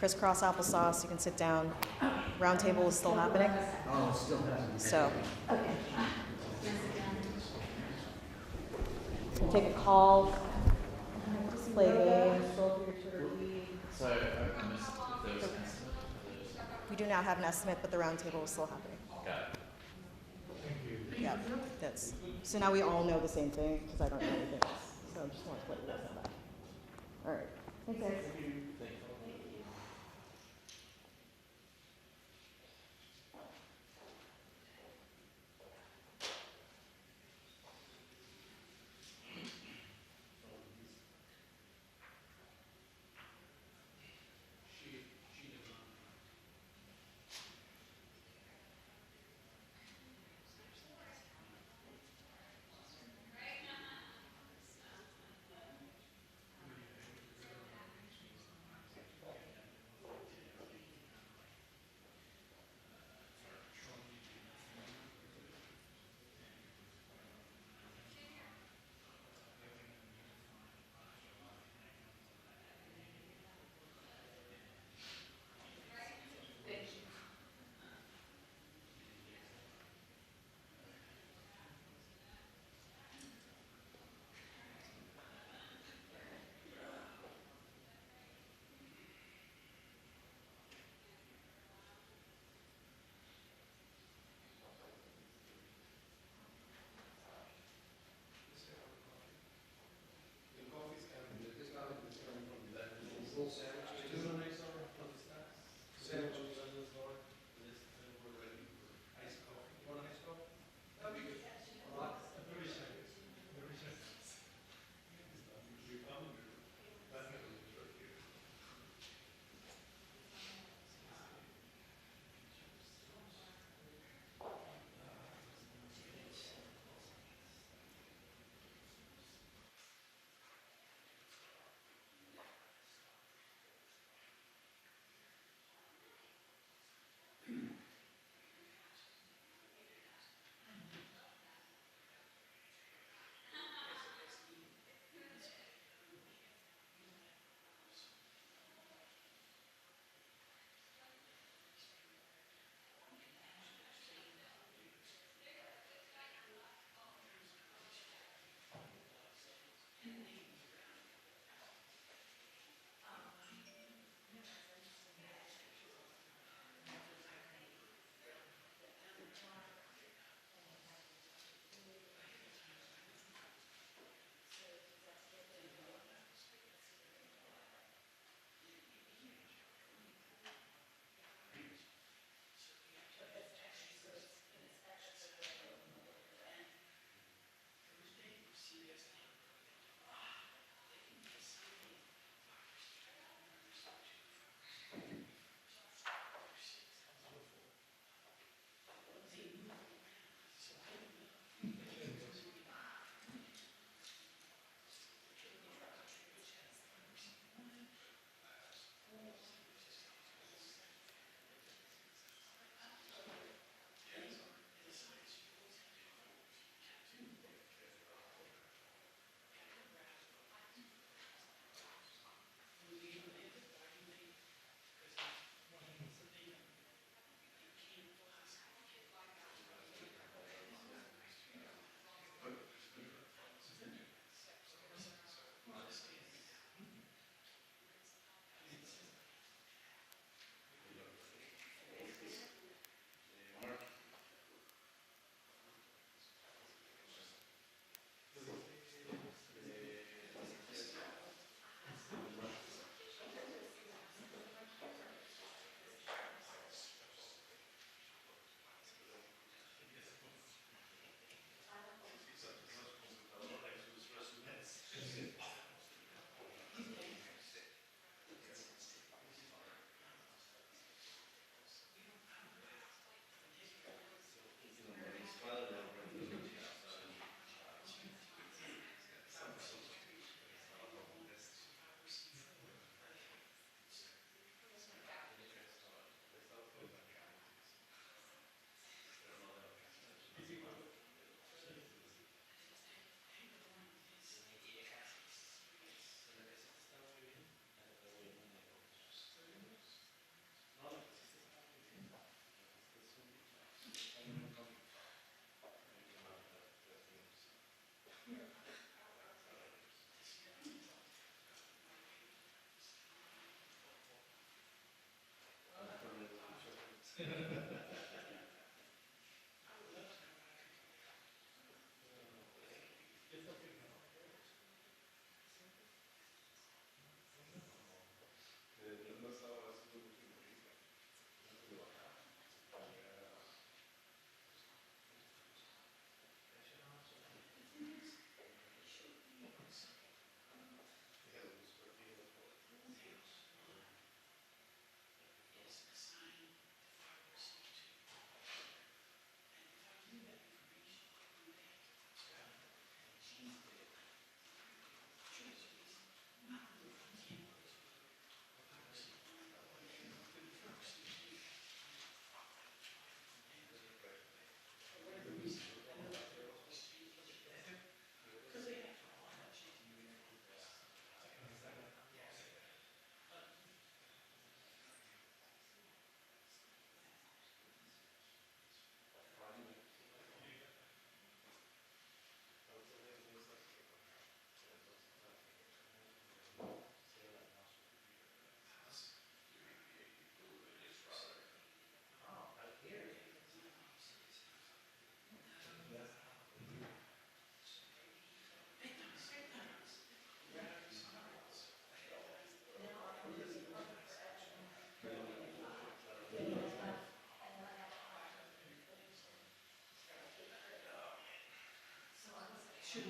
crisscross applesauce. You can sit down. Round table is still happening. Oh, it's still happening. So. We'll take a call. Play games. Roll through your turkey. So I missed if there was an estimate. We do not have an estimate, but the round table is still happening. Got it. Yeah, that's. So now we all know the same thing because I don't know anything else. So I just want to let you guys know that. All right. Thanks, guys. The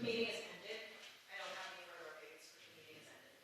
meeting is ended. I don't have any further updates. The meeting is ended.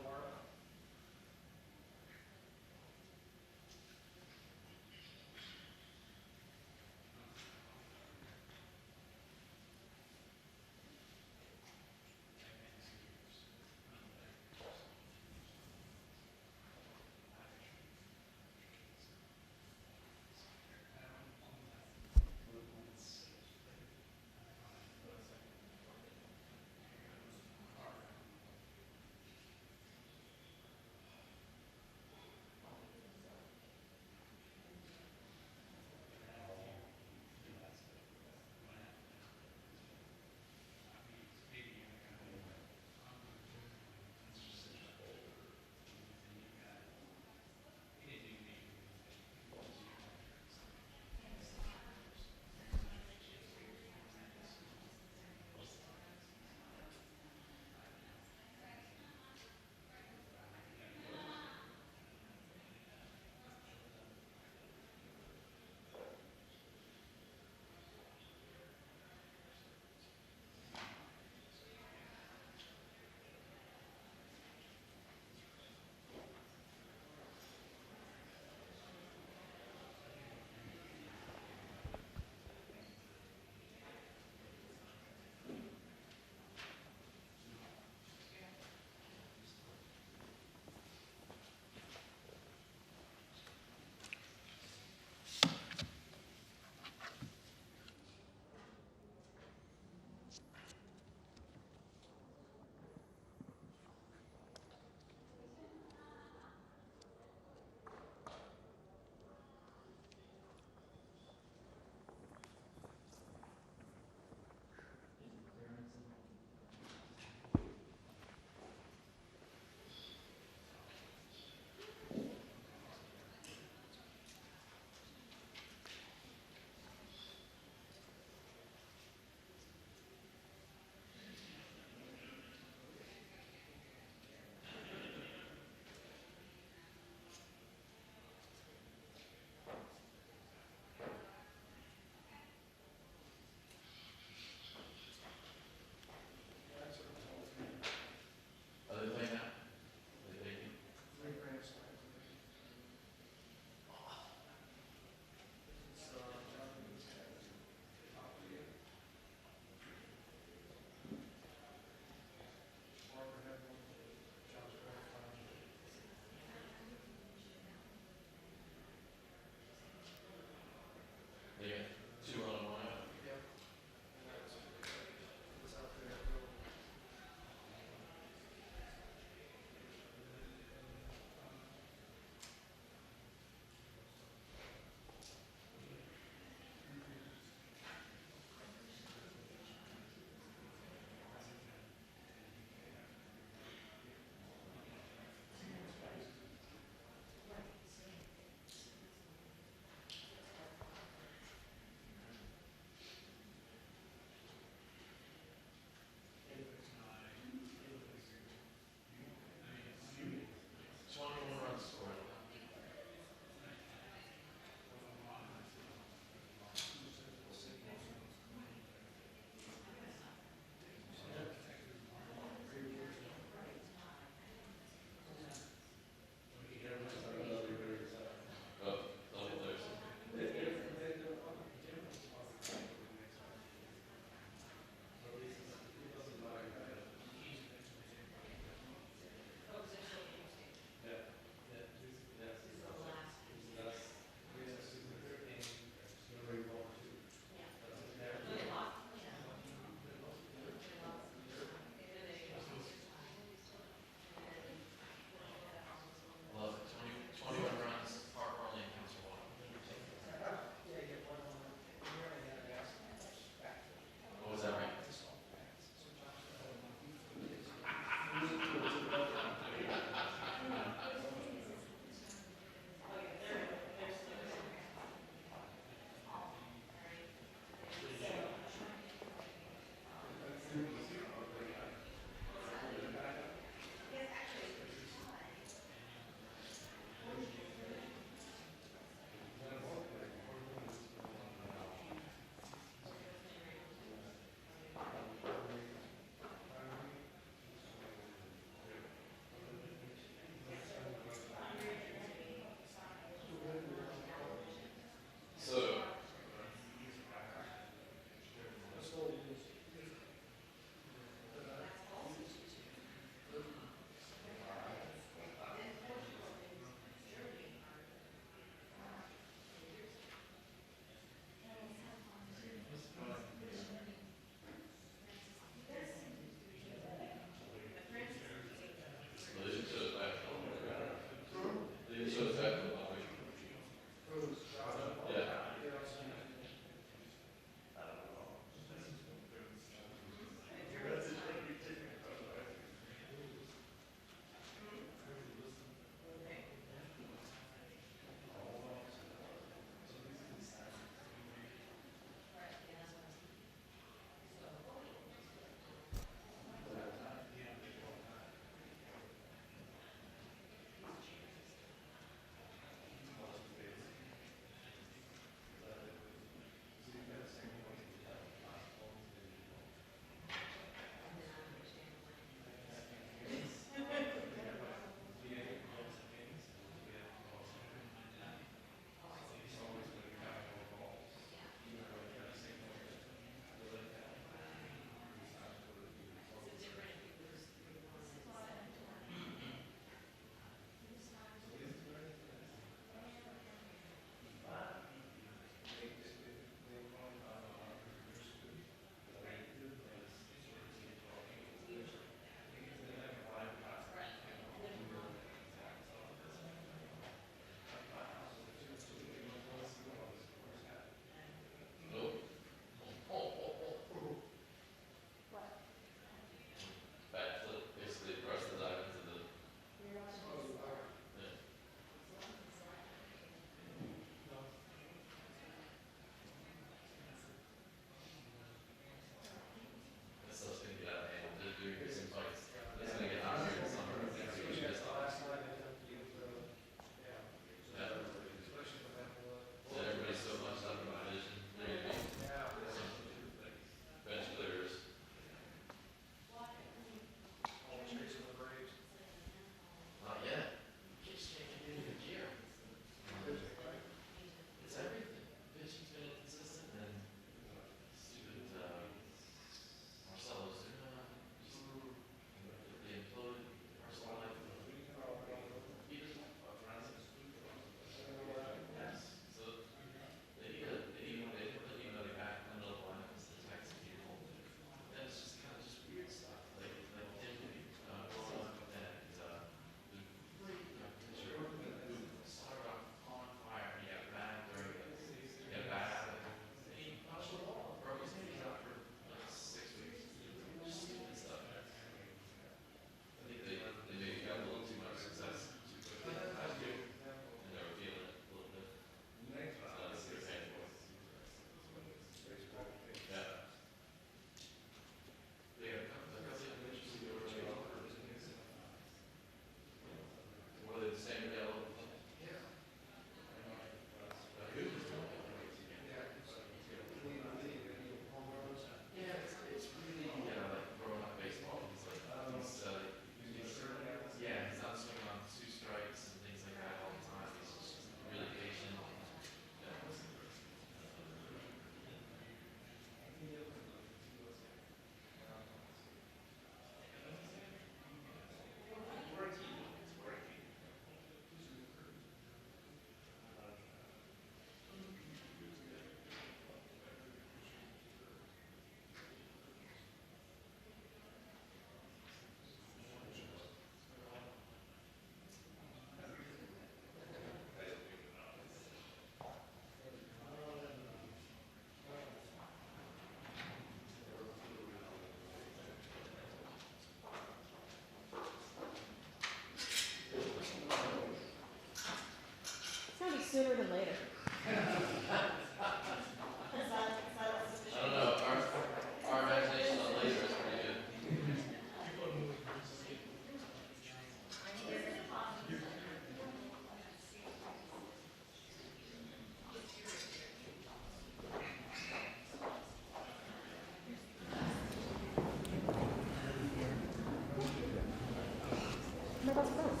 My best friends.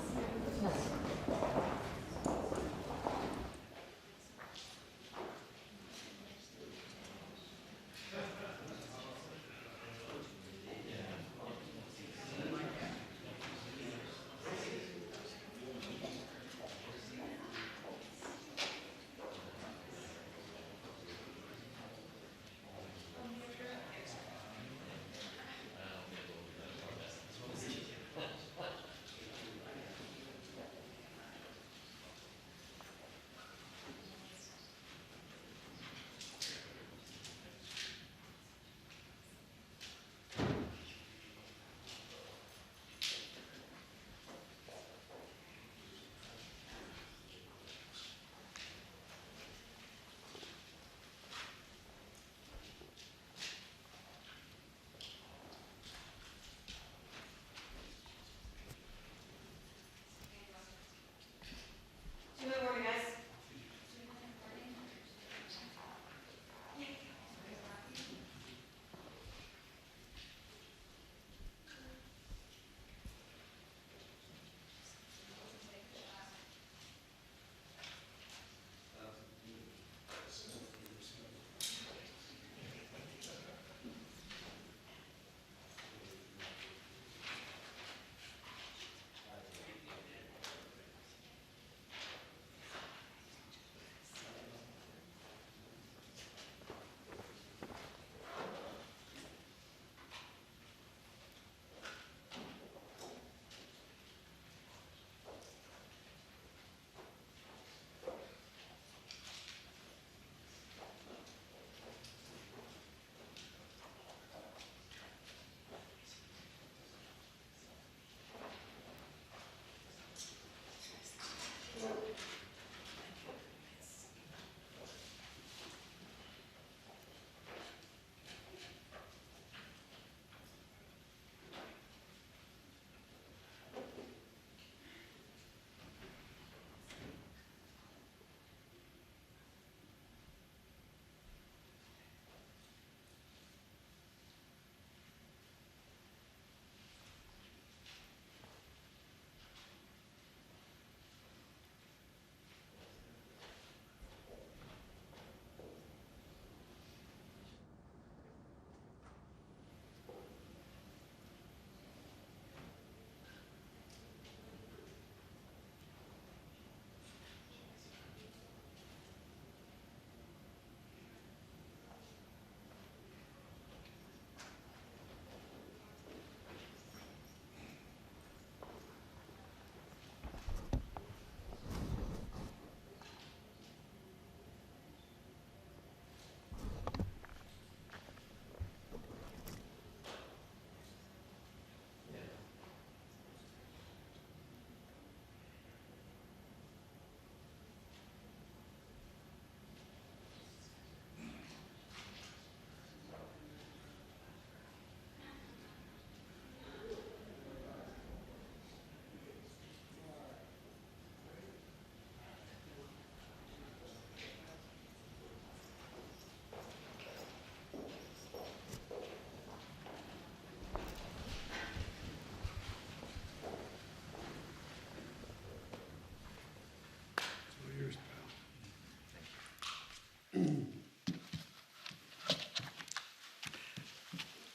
Yes. Good morning, guys.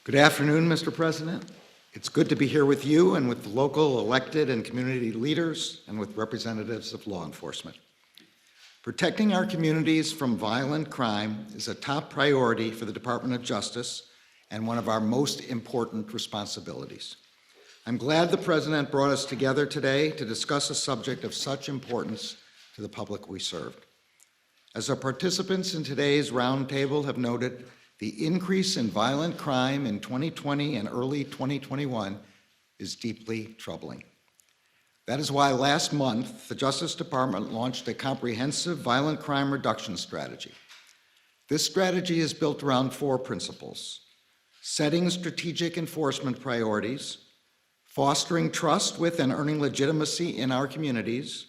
Good afternoon, Mr. President. It's good to be here with you and with the local elected and community leaders and with representatives of law enforcement. Protecting our communities from violent crime is a top priority for the Department of Justice and one of our most important responsibilities. I'm glad the President brought us together today to discuss a subject of such importance to the public we serve. As our participants in today's roundtable have noted, the increase in violent crime in 2020 and early 2021 is deeply troubling. That is why last month, the Justice Department launched a comprehensive violent crime reduction strategy. This strategy is built around 4 principles: setting strategic enforcement priorities, fostering trust with and earning legitimacy in our communities,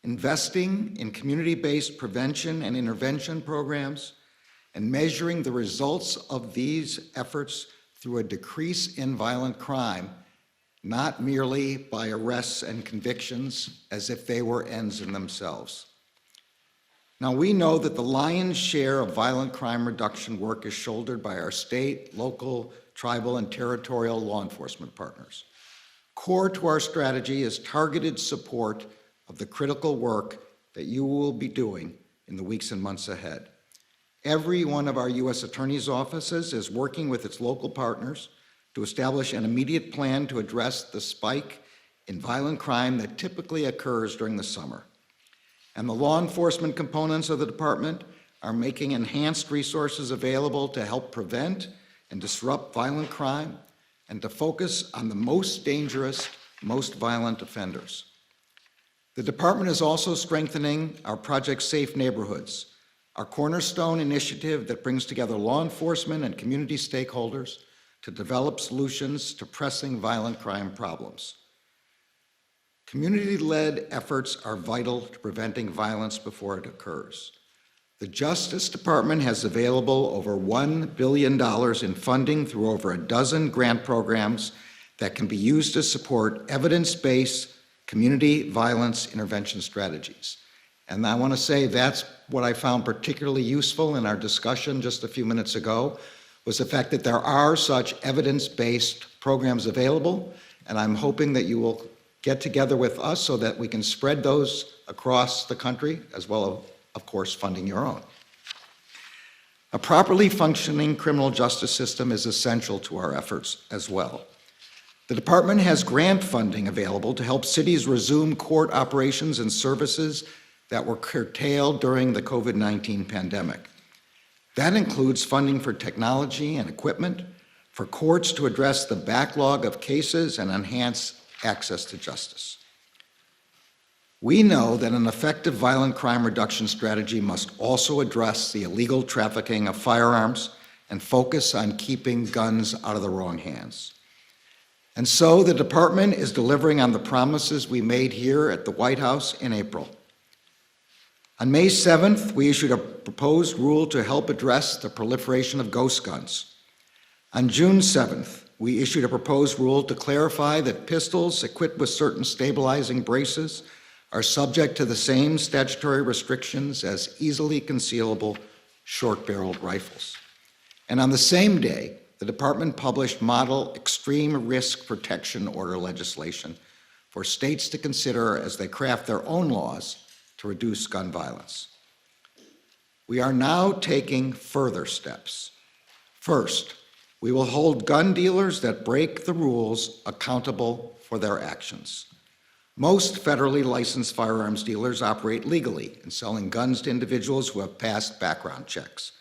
investing in community-based prevention and intervention programs, and measuring the results of these efforts through a decrease in violent crime not merely by arrests and convictions as if they were ends in themselves. Now, we know that the lion's share of violent crime reduction work is shouldered by our state, local, tribal, and territorial law enforcement partners. Core to our strategy is targeted support of the critical work that you will be doing in the weeks and months ahead. Every one of our U.S. Attorney's offices is working with its local partners to establish an immediate plan to address the spike in violent crime that typically occurs during the summer. And the law enforcement components of the department are making enhanced resources available to help prevent and disrupt violent crime and to focus on the most dangerous, most violent offenders. The department is also strengthening our Project Safe Neighborhoods, our cornerstone initiative that brings together law enforcement and community stakeholders to develop solutions to pressing violent crime problems. Community-led efforts are vital to preventing violence before it occurs. The Justice Department has available over $1 billion in funding through over a dozen grant programs that can be used to support evidence-based community violence intervention strategies. And I want to say that's what I found particularly useful in our discussion just a few minutes ago, was the fact that there are such evidence-based programs available, and I'm hoping that you will get together with us so that we can spread those across the country, as well as, of course, funding your own. A properly functioning criminal justice system is essential to our efforts as well. The department has grant funding available to help cities resume court operations and services that were curtailed during the COVID-19 pandemic. That includes funding for technology and equipment, for courts to address the backlog of cases and enhance access to justice. We know that an effective violent crime reduction strategy must also address the illegal trafficking of firearms and focus on keeping guns out of the wrong hands. And so the department is delivering on the promises we made here at the White House in April. On May 7th, we issued a proposed rule to help address the proliferation of ghost guns. On June 7th, we issued a proposed rule to clarify that pistols equipped with certain stabilizing braces are subject to the same statutory restrictions as easily concealable short-barreled rifles. And on the same day, the department published model extreme risk protection order legislation for states to consider as they craft their own laws to reduce gun violence. We are now taking further steps. First, we will hold gun dealers that break the rules accountable for their actions. Most federally licensed firearms dealers operate legally in selling guns to individuals who have passed background checks.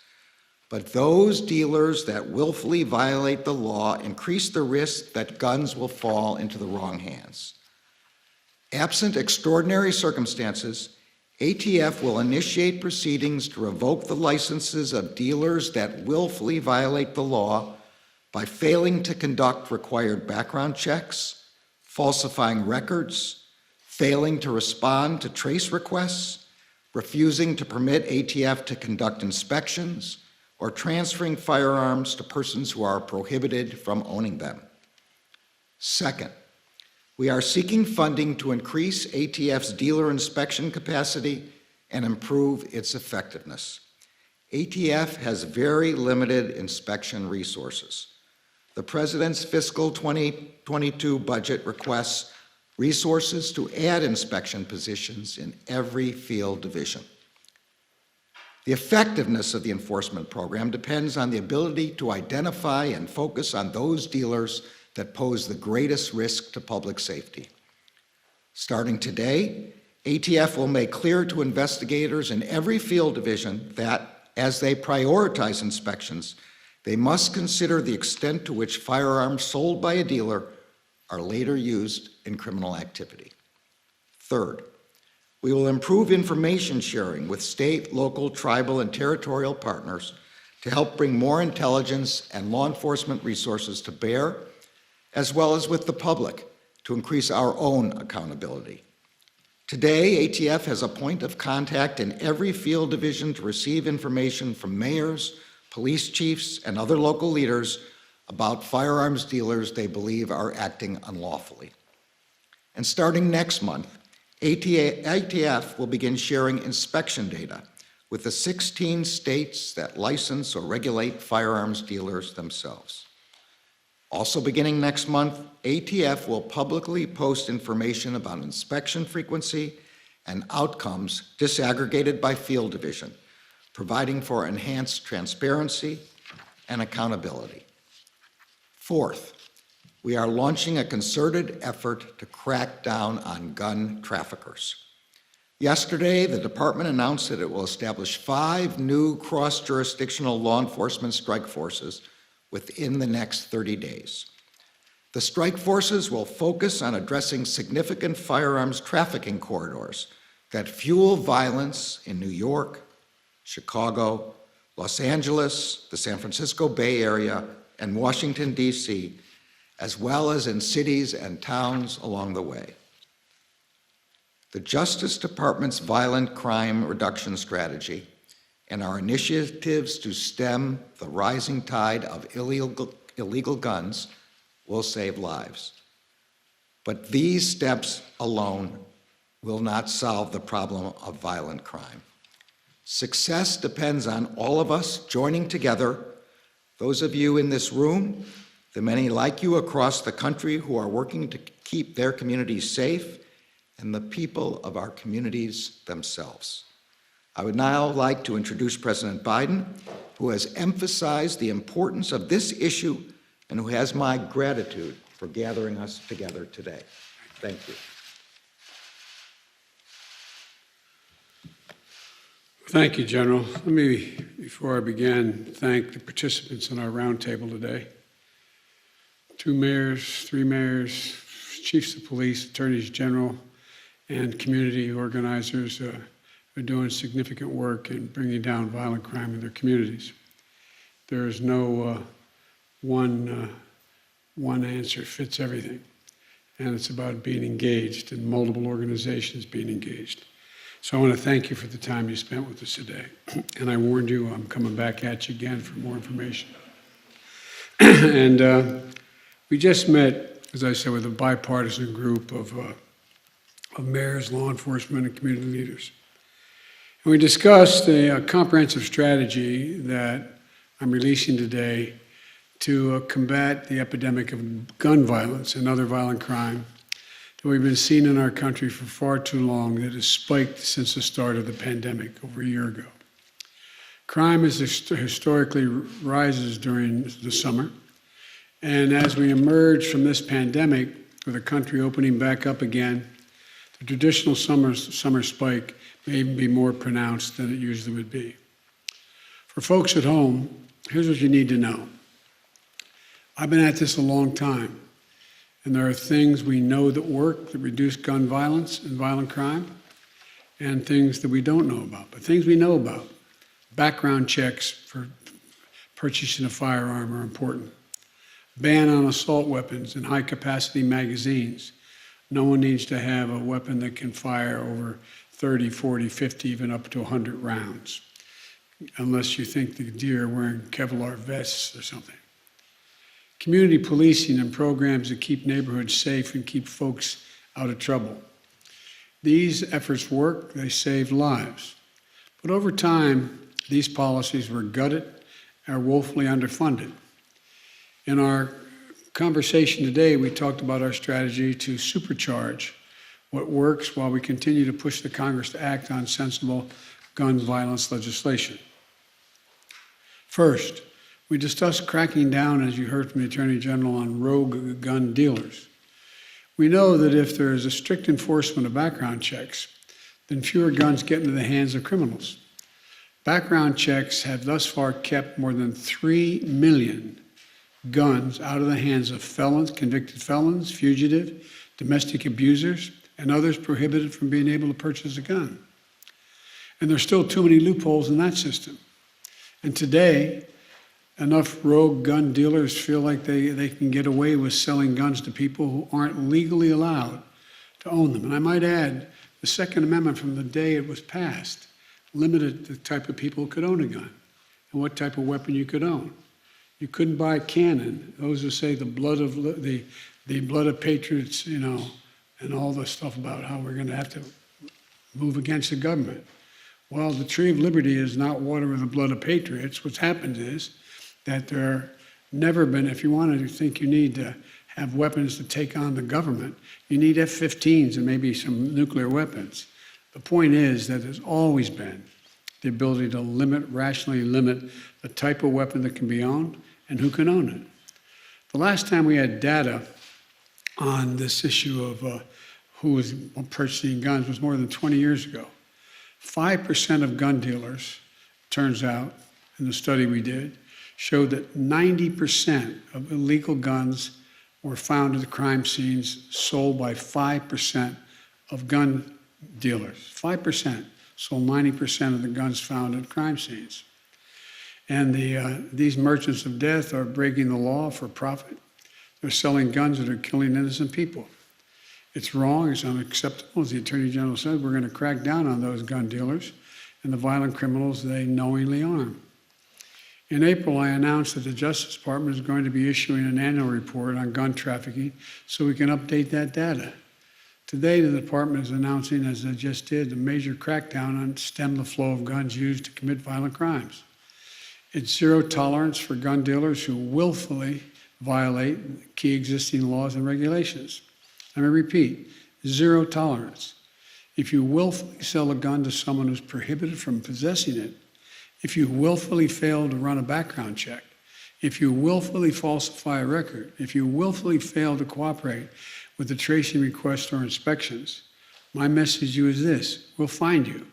But those dealers that willfully violate the law increase the risk that guns will fall into the wrong hands. Absent extraordinary circumstances, ATF will initiate proceedings to revoke the licenses of dealers that willfully violate the law by failing to conduct required background checks, falsifying records, failing to respond to trace requests, refusing to permit ATF to conduct inspections, or transferring firearms to persons who are prohibited from owning them. Second, we are seeking funding to increase ATF's dealer inspection capacity and improve its effectiveness. ATF has very limited inspection resources. The President's fiscal 2022 budget requests resources to add inspection positions in every field division. The effectiveness of the enforcement program depends on the ability to identify and focus on those dealers that pose the greatest risk to public safety. Starting today, ATF will make clear to investigators in every field division that, as they prioritize inspections, they must consider the extent to which firearms sold by a dealer are later used in criminal activity. Third, we will improve information sharing with state, local, tribal, and territorial partners to help bring more intelligence and law enforcement resources to bear, as well as with the public to increase our own accountability. Today, ATF has a point of contact in every field division to receive information from mayors, police chiefs, and other local leaders about firearms dealers they believe are acting unlawfully. And starting next month, ATF will begin sharing inspection data with the 16 states that license or regulate firearms dealers themselves. Also beginning next month, ATF will publicly post information about inspection frequency and outcomes disaggregated by field division, providing for enhanced transparency and accountability. Fourth, we are launching a concerted effort to crack down on gun traffickers. Yesterday, the department announced that it will establish 5 new cross-jurisdictional law enforcement strike forces within the next 30 days. The strike forces will focus on addressing significant firearms trafficking corridors that fuel violence in New York, Chicago, Los Angeles, the San Francisco Bay Area, and Washington, D.C., as well as in cities and towns along the way. The Justice Department's violent crime reduction strategy and our initiatives to stem the rising tide of illegal guns will save lives. But these steps alone will not solve the problem of violent crime. Success depends on all of us joining together, those of you in this room, the many like you across the country who are working to keep their communities safe, and the people of our communities themselves. I would now like to introduce President Biden, who has emphasized the importance of this issue and who has my gratitude for gathering us together today. Thank you. Thank you, General. Let me, before I begin, thank the participants in our roundtable today. 2 mayors, 3 mayors, chiefs of police, attorneys general, and community organizers are doing significant work in bringing down violent crime in their communities. There is no one answer fits everything, and it's about being engaged and multiple organizations being engaged. So I want to thank you for the time you spent with us today. And I warned you I'm coming back at you again for more information. And we just met, as I said, with a bipartisan group of mayors, law enforcement, and community leaders. And we discussed a comprehensive strategy that I'm releasing today to combat the epidemic of gun violence and other violent crime that we've been seeing in our country for far too long, that has spiked since the start of the pandemic over a year ago. Crime historically rises during the summer, and as we emerge from this pandemic, with the country opening back up again, the traditional summer spike may even be more pronounced than it usually would be. For folks at home, here's what you need to know. I've been at this a long time, and there are things we know that work that reduce gun violence and violent crime, and things that we don't know about. But things we know about, background checks for purchasing a firearm are important. Ban on assault weapons and high-capacity magazines. No one needs to have a weapon that can fire over 30, 40, 50, even up to 100 rounds, unless you think the deer are wearing Kevlar vests or something. Community policing and programs that keep neighborhoods safe and keep folks out of trouble. These efforts work, they save lives. But over time, these policies were gutted and are woefully underfunded. In our conversation today, we talked about our strategy to supercharge what works while we continue to push the Congress to act on sensible gun violence legislation. First, we discussed cracking down, as you heard from the Attorney General, on rogue gun dealers. We know that if there is a strict enforcement of background checks, then fewer guns get into the hands of criminals. Background checks have thus far kept more than 3 million guns out of the hands of felons, convicted felons, fugitive, domestic abusers, and others prohibited from being able to purchase a gun. And there's still too many loopholes in that system. And today, enough rogue gun dealers feel like they can get away with selling guns to people who aren't legally allowed to own them. And I might add, the Second Amendment from the day it was passed limited the type of people who could own a gun and what type of weapon you could own. You couldn't buy a cannon. Those who say the blood of patriots, and all the stuff about how we're going to have to move against the government. Well, the tree of liberty is not water with the blood of patriots. What's happened is that there never been, if you want to think you need to have weapons to take on the government, you need F-15s and maybe some nuclear weapons. The point is that there's always been the ability to rationally limit the type of weapon that can be owned and who can own it. The last time we had data on this issue of who was purchasing guns was more than 20 years ago. 5% of gun dealers, turns out, in the study we did, showed that 90% of illegal guns were found at the crime scenes sold by 5% of gun dealers. 5% sold 90% of the guns found at crime scenes. And these merchants of death are breaking the law for profit. They're selling guns that are killing innocent people. It's wrong, it's unacceptable. As the Attorney General said, we're going to crack down on those gun dealers and the violent criminals they knowingly arm. In April, I announced that the Justice Department is going to be issuing an annual report on gun trafficking so we can update that data. Today, the department is announcing, as I just did, a major crackdown on stem the flow of guns used to commit violent crimes. It's zero tolerance for gun dealers who willfully violate key existing laws and regulations. Let me repeat, zero tolerance. If you willfully sell a gun to someone who's prohibited from possessing it, if you willfully fail to run a background check, if you willfully falsify a record, if you willfully fail to cooperate with the tracing requests or inspections, my message to you is this: we'll find you,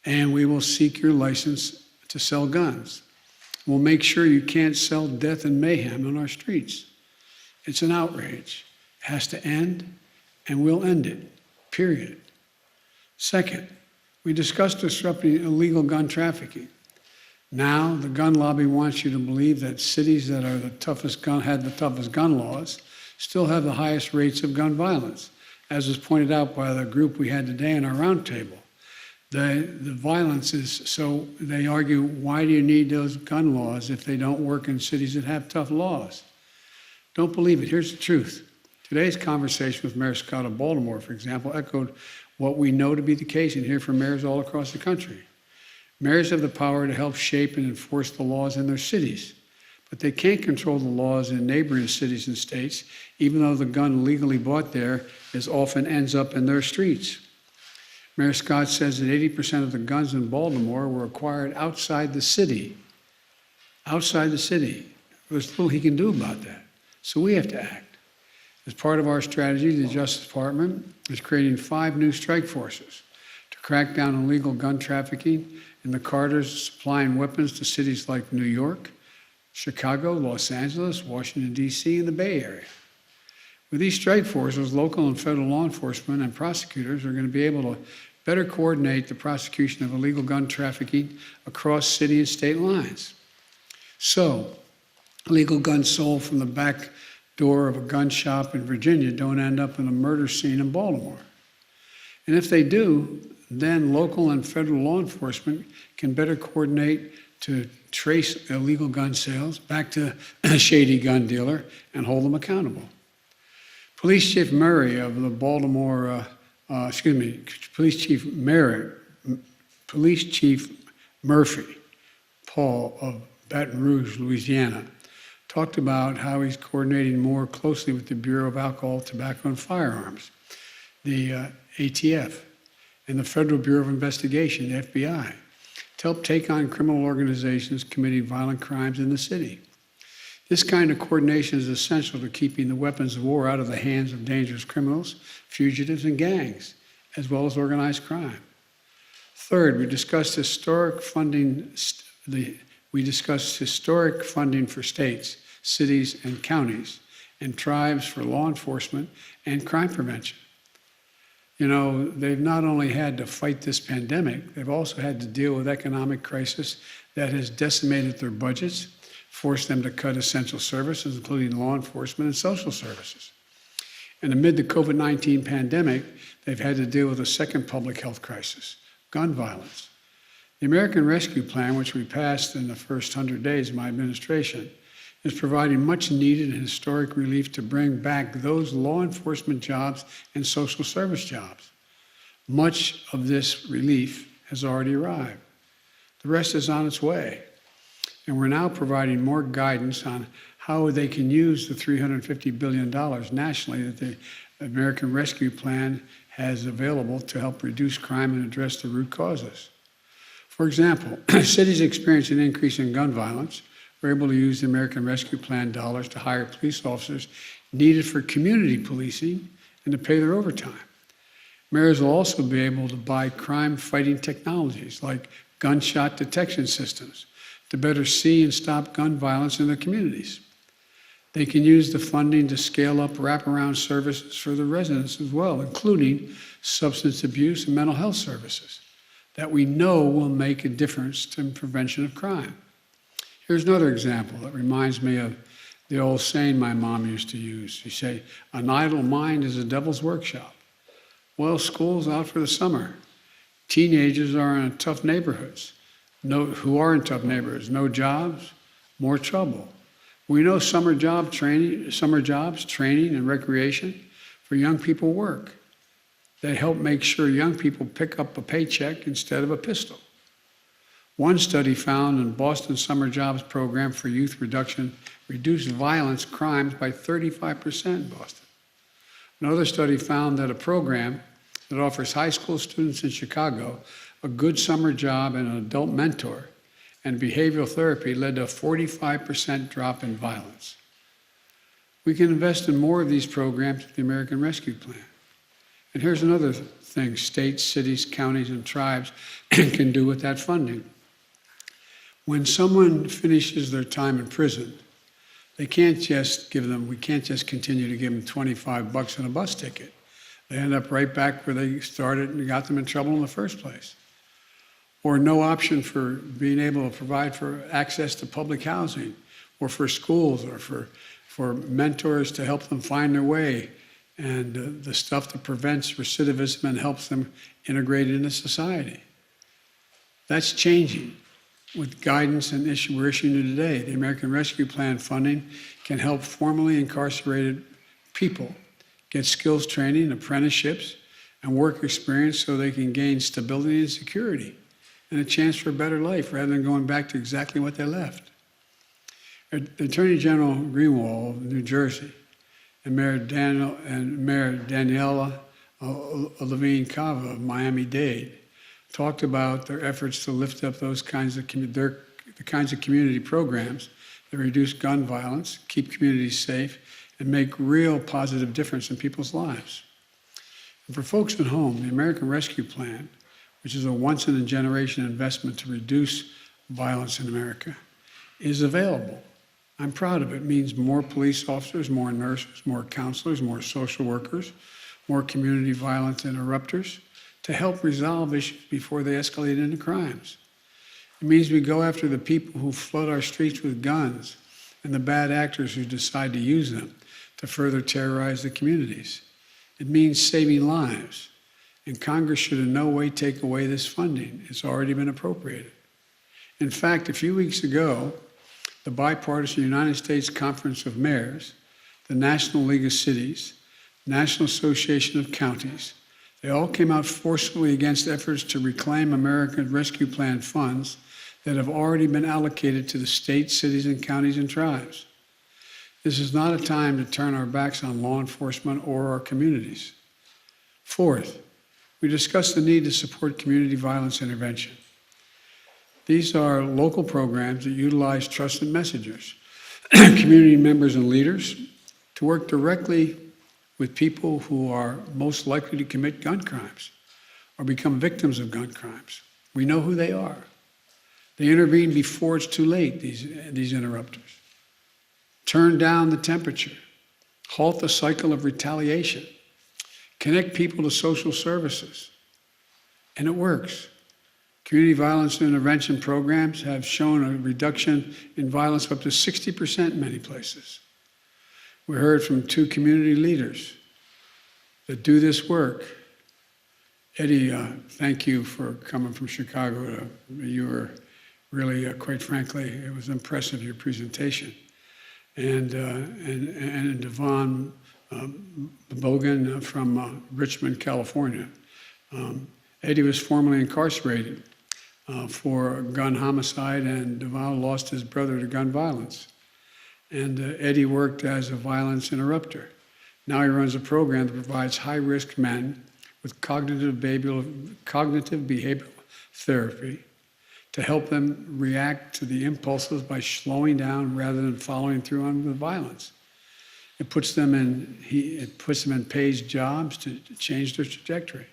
and we will seek your license to sell guns. We'll make sure you can't sell death and mayhem on our streets. It's an outrage. It has to end, and we'll end it, period. Second, we discussed disrupting illegal gun trafficking. Now, the gun lobby wants you to believe that cities that are had the toughest gun laws still have the highest rates of gun violence, as was pointed out by the group we had today in our roundtable. The violence is, so they argue, why do you need those gun laws if they don't work in cities that have tough laws? Don't believe it. Here's the truth. Today's conversation with Mayor Scott of Baltimore, for example, echoed what we know to be the case and hear from mayors all across the country. Mayors have the power to help shape and enforce the laws in their cities, but they can't control the laws in neighboring cities and states, even though the gun legally bought there often ends up in their streets. Mayor Scott says that 80% of the guns in Baltimore were acquired outside the city. Outside the city. There's little he can do about that. So we have to act. As part of our strategy, the Justice Department is creating 5 new strike forces to crack down on illegal gun trafficking in the corridors supplying weapons to cities like New York, Chicago, Los Angeles, Washington, D.C., and the Bay Area. With these strike forces, local and federal law enforcement and prosecutors are going to be able to better coordinate the prosecution of illegal gun trafficking across city and state lines. So, illegal guns sold from the back door of a gun shop in Virginia don't end up in a murder scene in Baltimore. And if they do, then local and federal law enforcement can better coordinate to trace illegal gun sales back to a shady gun dealer and hold them accountable. Police Chief Murray of the Police Chief Murphy, Paul of Baton Rouge, Louisiana, talked about how he's coordinating more closely with the Bureau of Alcohol, Tobacco, and Firearms, the ATF, and the Federal Bureau of Investigation, the FBI, to help take on criminal organizations committing violent crimes in the city. This kind of coordination is essential to keeping the weapons of war out of the hands of dangerous criminals, fugitives, and gangs, as well as organized crime. Third, we discussed historic funding for states, cities, and counties, and tribes for law enforcement and crime prevention. You know, they've not only had to fight this pandemic, they've also had to deal with economic crisis that has decimated their budgets, forced them to cut essential services, including law enforcement and social services. And amid the COVID-19 pandemic, they've had to deal with a second public health crisis, gun violence. The American Rescue Plan, which we passed in the first 100 days of my administration, is providing much needed and historic relief to bring back those law enforcement jobs and social service jobs. Much of this relief has already arrived. The rest is on its way. And we're now providing more guidance on how they can use the $350 billion nationally that the American Rescue Plan has available to help reduce crime and address the root causes. For example, cities experiencing an increase in gun violence were able to use the American Rescue Plan dollars to hire police officers needed for community policing and to pay their overtime. Mayors will also be able to buy crime-fighting technologies like gunshot detection systems to better see and stop gun violence in their communities. They can use the funding to scale up wraparound services for the residents as well, including substance abuse and mental health services that we know will make a difference in prevention of crime. Here's another example that reminds me of the old saying my mom used to use. She'd say, "An idle mind is a devil's workshop." Well, school's out for the summer. Teenagers are in tough neighborhoods. Who are in tough neighborhoods? No jobs, more trouble. We know summer jobs, training, and recreation for young people work. They help make sure young people pick up a paycheck instead of a pistol. One study found in Boston's summer jobs program for youth reduction reduced violence crimes by 35% in Boston. Another study found that a program that offers high school students in Chicago a good summer job and an adult mentor and behavioral therapy led to a 45% drop in violence. We can invest in more of these programs with the American Rescue Plan. And here's another thing states, cities, counties, and tribes can do with that funding. When someone finishes their time in prison, we can't just continue to give them $25 and a bus ticket. They end up right back where they started and got them in trouble in the first place. Or no option for being able to provide for access to public housing, or for schools, or for mentors to help them find their way, and the stuff that prevents recidivism and helps them integrate into society. That's changing with guidance and we're issuing today. The American Rescue Plan funding can help formerly incarcerated people get skills training, apprenticeships, and work experience so they can gain stability and security and a chance for a better life rather than going back to exactly what they left. Attorney General Greenwald of New Jersey and Mayor Daniela Levine Cava of Miami-Dade talked about their efforts to lift up those kinds of community programs that reduce gun violence, keep communities safe, and make real positive difference in people's lives. And for folks at home, the American Rescue Plan, which is a once-in-a-generation investment to reduce violence in America, is available. I'm proud of it. It means more police officers, more nurses, more counselors, more social workers, more community violence interrupters to help resolve issues before they escalate into crimes. It means we go after the people who flood our streets with guns and the bad actors who decide to use them to further terrorize the communities. It means saving lives. And Congress should in no way take away this funding. It's already been appropriated. In fact, a few weeks ago, the bipartisan United States Conference of Mayors, the National League of Cities, National Association of Counties, they all came out forcefully against efforts to reclaim American Rescue Plan funds that have already been allocated to the states, cities, and counties and tribes. This is not a time to turn our backs on law enforcement or our communities. Fourth, we discussed the need to support community violence intervention. These are local programs that utilize trusted messengers, community members and leaders, to work directly with people who are most likely to commit gun crimes or become victims of gun crimes. We know who they are. They intervene before it's too late, these interrupters. Turn down the temperature, halt the cycle of retaliation, connect people to social services, and it works. Community violence intervention programs have shown a reduction in violence of up to 60% in many places. We heard from 2 community leaders that do this work. Eddie, thank you for coming from Chicago. You were really, quite frankly, it was impressive, your presentation. and Devon Bogan from Richmond, California. Eddie was formerly incarcerated for gun homicide, and Devon lost his brother to gun violence. And Eddie worked as a violence interrupter. Now he runs a program that provides high-risk men with cognitive behavioral therapy to help them react to the impulses by slowing down rather than following through on the violence. It puts them in paid jobs to change their trajectory.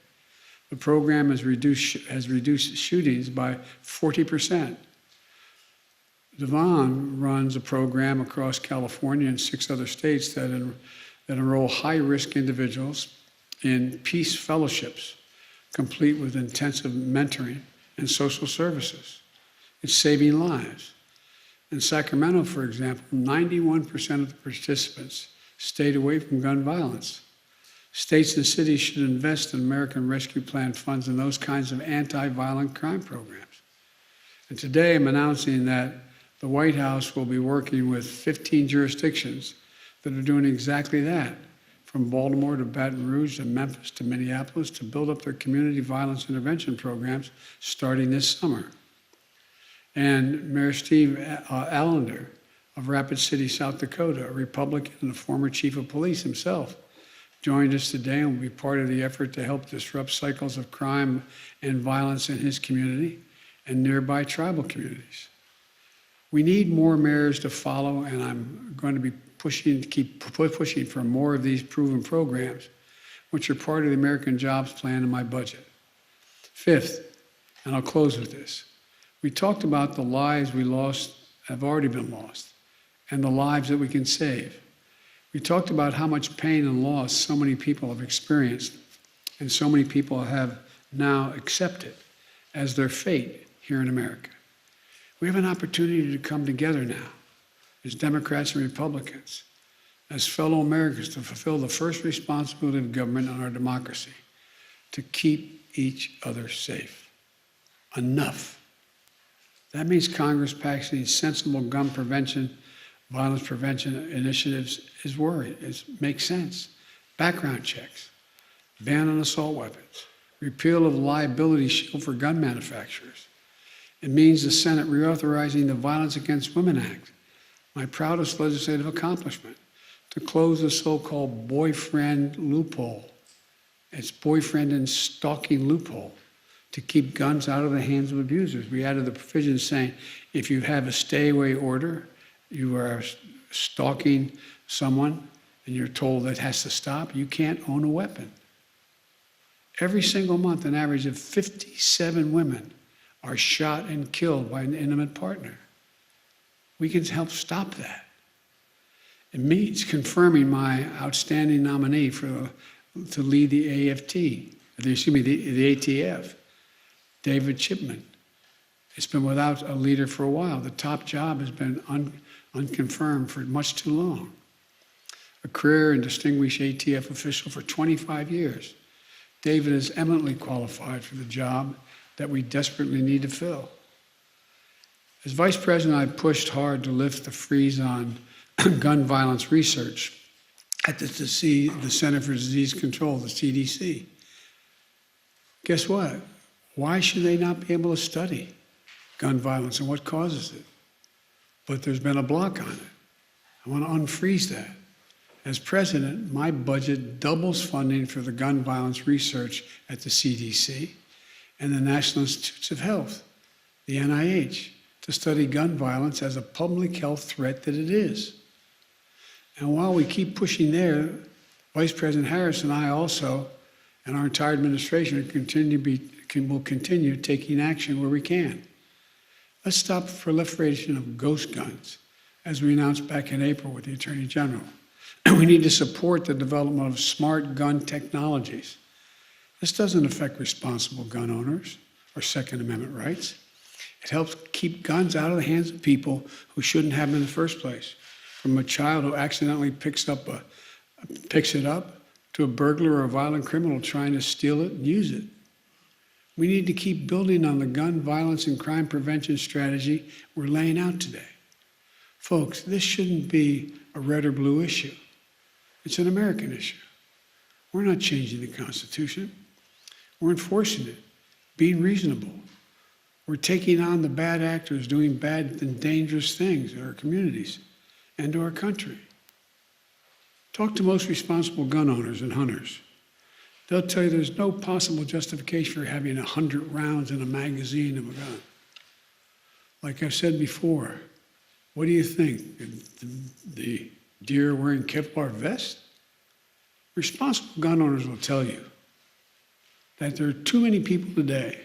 The program has reduced shootings by 40%. Devon runs a program across California and 6 other states that enroll high-risk individuals in peace fellowships, complete with intensive mentoring and social services. It's saving lives. In Sacramento, for example, 91% of the participants stayed away from gun violence. States and cities should invest in American Rescue Plan funds in those kinds of anti-violent crime programs. And today I'm announcing that the White House will be working with 15 jurisdictions that are doing exactly that, from Baltimore to Baton Rouge to Memphis to Minneapolis, to build up their community violence intervention programs starting this summer. And Mayor Steve Allender of Rapid City, South Dakota, a Republican and a former chief of police himself, joined us today and will be part of the effort to help disrupt cycles of crime and violence in his community and nearby tribal communities. We need more mayors to follow, and I'm going to be keep pushing for more of these proven programs, which are part of the American Jobs Plan in my budget. Fifth, and I'll close with this, we talked about the lives we lost, have already been lost, and the lives that we can save. We talked about how much pain and loss so many people have experienced, and so many people have now accepted as their fate here in America. We have an opportunity to come together now as Democrats and Republicans, as fellow Americans, to fulfill the first responsibility of government on our democracy, to keep each other safe. Enough. That means Congress passing sensible gun prevention, violence prevention initiatives makes sense. Background checks, ban on assault weapons, repeal of liability shield for gun manufacturers. It means the Senate reauthorizing the Violence Against Women Act, my proudest legislative accomplishment, to close the so-called boyfriend loophole. It's boyfriend and stalking loophole to keep guns out of the hands of abusers. We added the provision saying if you have a stay-away order, you are stalking someone and you're told that has to stop, you can't own a weapon. Every single month, an average of 57 women are shot and killed by an intimate partner. We can help stop that. It means confirming my outstanding nominee to lead the the ATF, David Chipman. It's been without a leader for a while. The top job has been unconfirmed for much too long. A career and distinguished ATF official for 25 years, David is eminently qualified for the job that we desperately need to fill. As Vice President, I pushed hard to lift the freeze on gun violence research at the Center for Disease Control, the CDC. Guess what? Why should they not be able to study gun violence and what causes it? But there's been a block on it. I want to unfreeze that. As president, my budget doubles funding for the gun violence research at the CDC and the National Institutes of Health, the NIH, to study gun violence as a public health threat that it is. And while we keep pushing there, Vice President Harris and I also, and our entire administration, will continue taking action where we can. Let's stop the proliferation of ghost guns, as we announced back in April with the Attorney General. We need to support the development of smart gun technologies. This doesn't affect responsible gun owners or Second Amendment rights. It helps keep guns out of the hands of people who shouldn't have them in the first place, from a child who accidentally picks it up to a burglar or a violent criminal trying to steal it and use it. We need to keep building on the gun violence and crime prevention strategy we're laying out today. Folks, this shouldn't be a red or blue issue. It's an American issue. We're not changing the Constitution. We're enforcing it, being reasonable. We're taking on the bad actors doing bad and dangerous things in our communities and to our country. Talk to most responsible gun owners and hunters. They'll tell you there's no possible justification for having 100 rounds in a magazine of a gun. Like I've said before, what do you think? The deer wearing Kevlar vest? Responsible gun owners will tell you that there are too many people today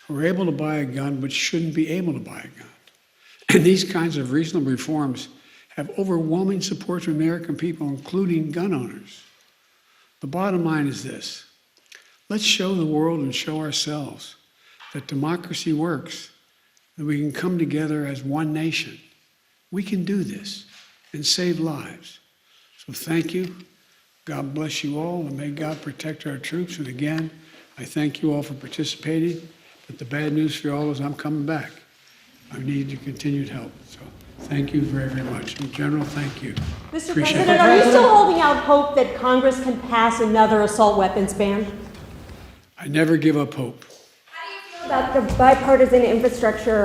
who are able to buy a gun but shouldn't be able to buy a gun. And these kinds of reasonable reforms have overwhelming support from American people, including gun owners. The bottom line is this: let's show the world and show ourselves that democracy works, that we can come together as one nation. We can do this and save lives. So thank you. God bless you all, and may God protect our troops. And again, I thank you all for participating. But the bad news for you all is I'm coming back. I need your continued help. So thank you very, very much. In general, thank you. Mr. Appreciate President, are you still holding out hope that Congress can pass another assault weapons ban? I never give up hope. How do you feel about the bipartisan infrastructure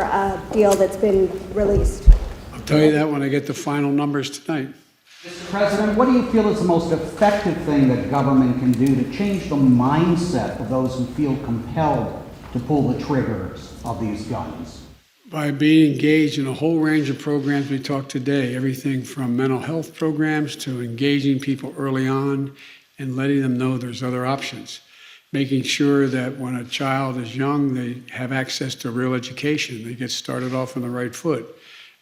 deal that's been released? I'll tell you that when I get the final numbers tonight. Mr. President, what do you feel is the most effective thing that government can do to change the mindset of those who feel compelled to pull the triggers of these guns? By being engaged in a whole range of programs we talked today, everything from mental health programs to engaging people early on and letting them know there's other options. Making sure that when a child is young, they have access to real education. They get started off on the right foot.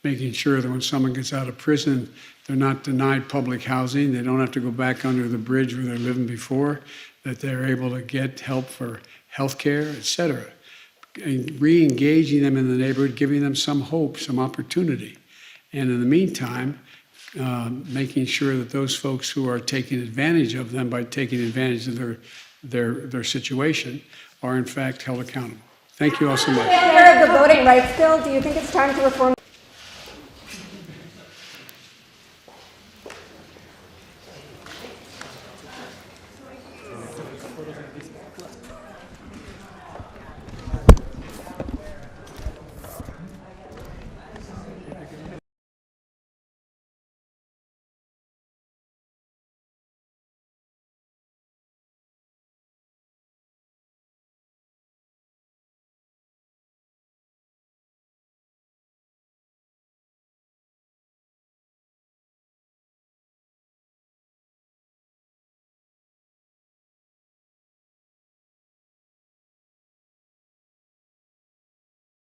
Making sure that when someone gets out of prison, they're not denied public housing. They don't have to go back under the bridge where they're living before, that they're able to get help for health care, et cetera. And re-engaging them in the neighborhood, giving them some hope, some opportunity. And in the meantime, making sure that those folks who are taking advantage of them by taking advantage of their situation are in fact held accountable. Thank you all so much. In favor of the voting rights bill, do you think it's time to reform?